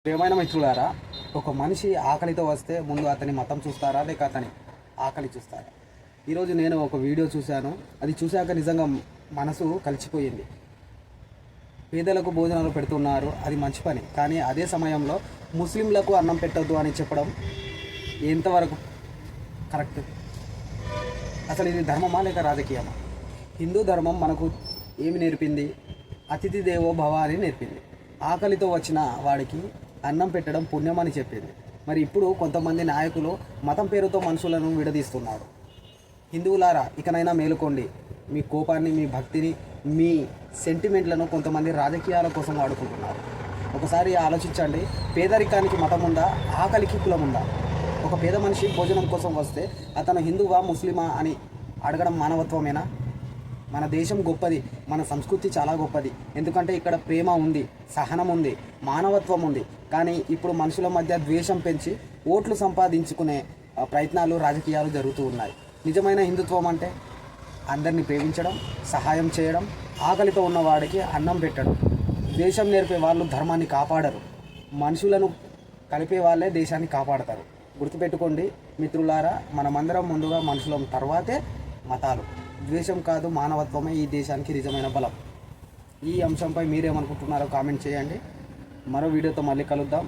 ప్రియమైన మిత్రులారా, ఒక మనిషి ఆకలితో వస్తే ముందు అతని మతం చూస్తారా లేక అతని ఆకలి చూస్తారా? ఈరోజు నేను ఒక వీడియో చూశాను. అది చూశాక నిజంగా మనసు కలిసిపోయింది. పేదలకు భోజనాలు పెడుతున్నారు, అది మంచి పని. కానీ అదే సమయంలో ముస్లింలకు అన్నం పెట్టొద్దు అని చెప్పడం ఎంతవరకు కరెక్ట్? అసలు ఇది ధర్మమా లేక రాజకీయమా? హిందూ ధర్మం మనకు ఏమి నేర్పింది? అతిథి దేవో భవ అని నేర్పింది. ఆకలితో వచ్చిన వాడికి అన్నం పెట్టడం పుణ్యం అని చెప్పింది. మరి ఇప్పుడు కొంతమంది నాయకులు మతం పేరుతో మనుషులను విడదీస్తున్నారు. హిందువులారా, ఇకనైనా మేలుకోండి. మీ కోపాన్ని, మీ భక్తిని, మీ సెంటిమెంట్లను కొంతమంది రాజకీయాల కోసం వాడుకుంటున్నారు. ఒకసారి ఆలోచించండి. పేదరికానికి మతం ఉందా? ఆకలికి కులం ఉందా? ఒక పేద మనిషి భోజనం కోసం వస్తే అతను హిందువా ముస్లిమా అని అడగడం మానవత్వమేనా? మన దేశం గొప్పది, మన సంస్కృతి చాలా గొప్పది. ఎందుకంటే ఇక్కడ ప్రేమ ఉంది, సహనం ఉంది, మానవత్వం ఉంది. కానీ ఇప్పుడు మనుషుల మధ్య ద్వేషం పెంచి ఓట్లు సంపాదించుకునే ప్రయత్నాలు, రాజకీయాలు జరుగుతూ ఉన్నాయి. నిజమైన హిందుత్వం అంటే అందరినీ ప్రేమించడం, సహాయం చేయడం, ఆకలితో ఉన్నవాడికి అన్నం పెట్టడం. దేశం నేర్పే వాళ్ళు ధర్మాన్ని కాపాడరు, మనుషులను కలిపే వాళ్ళే దేశాన్ని కాపాడతారు. గుర్తుపెట్టుకోండి మిత్రులారా, మనమందరం ముందుగా మనుషులం, తర్వాతే మతాలు. ద్వేషం కాదు, మానవత్వమే ఈ దేశానికి నిజమైన బలం. ఈ అంశంపై మీరేమనుకుంటున్నారో కామెంట్ చేయండి. మరో వీడియోతో మళ్ళీ కలుద్దాం.